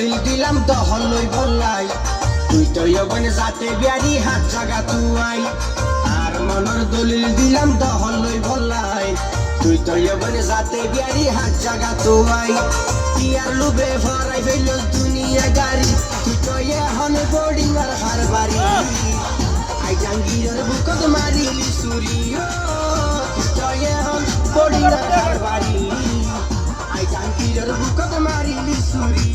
দলিল দিলাম দহল লই বললাই তুই তো ইবনে জাতে বিয়ারি হাত জাগা তুই আর মনের দলিল দিলাম দহল লই বললাই তুই তো ইবনে জাতে বিয়ারি হাত জাগা তুই কি আর লুবে ভরাই ফেল দুনিয়া গাড়ি তুই তো এখন বোর্ডিং আর হারবারি আই জাঙ্গির বুকত মারিলি সুরি তুই তো এখন বোর্ডিং আর হারবারি আই জাঙ্গির বুকত মারিলি সুরি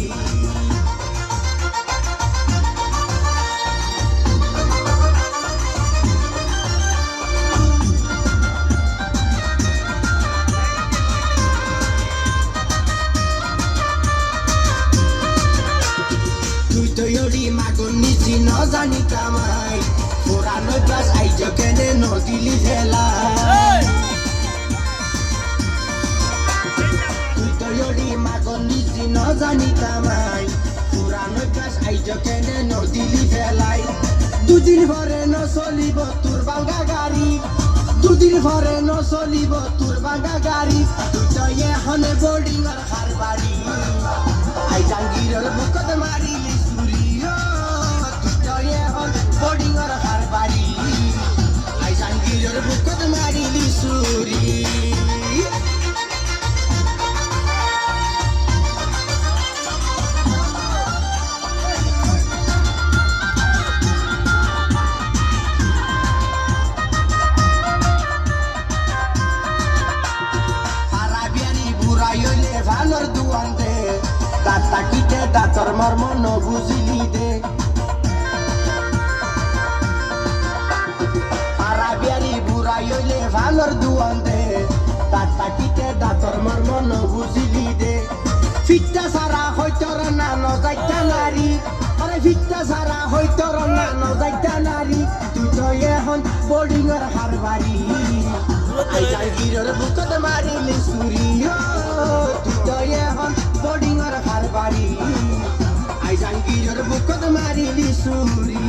নিচি ন জানি কামাই পুরানো ক্লাস আইজ কেনে নদিলি ভেলা তুই তো ইয়রি মাগন নিচি ন জানি কামাই পুরানো ক্লাস আইজ কেনে নদিলি ভেলাই দুদিন ভরে ন চলিব তোর বাঙ্গা গাড়ি দুদিন ভরে ন চলিব তোর বাঙ্গা গাড়ি তুই তো এখন বোর্ডিং আর হারবাড়ি আই জাঙ্গিরের বুকত মারিলি সুরি বোর্ডিং আর হারবাড়ি আই জাঙ্গিরের বুকত মারিলি সুরি আরাবিয়ানি বুড়াইলে ভালোর দুয়ান দে দাঁতা কিটে দাঁতর মর্ম ন বুঝিলি দে আরাবিয়ানি বুড়াইলে ভালোর দুয়ান দে দাঁতা কিটে দাঁতর মর্ম ন বুঝিলি দে ফিটটা সারা হইতর না নজাইতা নারী আরে ফিটটা সারা হইতর না নজাইতা নারী তুই তো এখন বোর্ডিং আর হারবাড়ি আই জাঙ্গিরের বুকত মারিলি সুরি তুই তো এখন বোর্ডিং আর হারবাড়ি আই জাঙ্গিরের বুকত মারিলি সুরি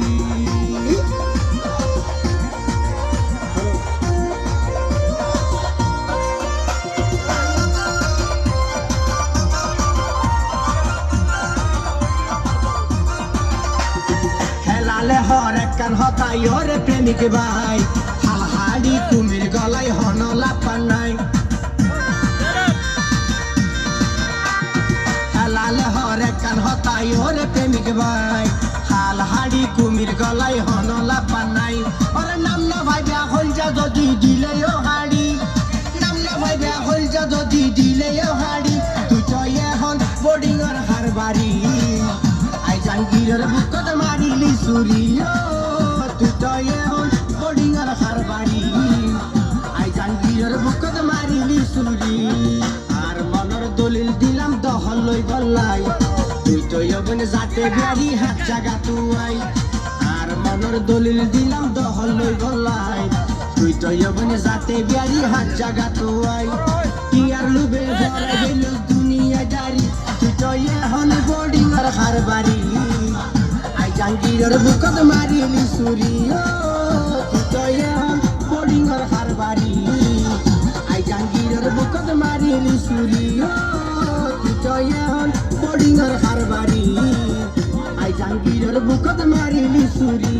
হেলালে হর একখান হতাই ওরে প্রেমিক ভাই হাহাড়ি কুমির গলাই হন লাপান নাই হেলালে হর একখান হতাই ওরে প্রেমিক ভাই হালহাড়ি কুমির গলাই হন লাপান নাই ওরে নাম না ভাই বেয়া হল যা যদি দিলে ও হাড়ি নাম না ভাই বেয়া হল যা যদি দিলে ও হাড়ি তুই তো এখন বোর্ডিং আর হারবাড়ি আই জাঙ্গিরের বুকত মারিলি সুরি তুই তো এখন বোর্ডিং আর হারবাড়ি আই জাঙ্গিরের বুকত মারিলি সুরি আর মনের দলিল দিলাম দহল লই বললাই তুই তো ইবনে জাতে বিয়ারি হাত জাগা তুই আর মনের দলিল দিলাম দহল লই বললাই তুই তো ইবনে জাতে বিয়ারি হাত জাগা তুই কি আর লুবে ভরে গেল দুনিয়া দারি তুই তো এখন বোর্ডিং আর হারবাড়ি আই জাঙ্গিরের বুকত মারিলি সুরি তুই তো এখন বোর্ডিং আর হারবাড়ি আই জাঙ্গিরের বুকত মারিলি সুরি তুই তো এখন বোর্ডিং আর হারবাড়ি আই জাঙ্গিরের বুকত মারিলি সুরি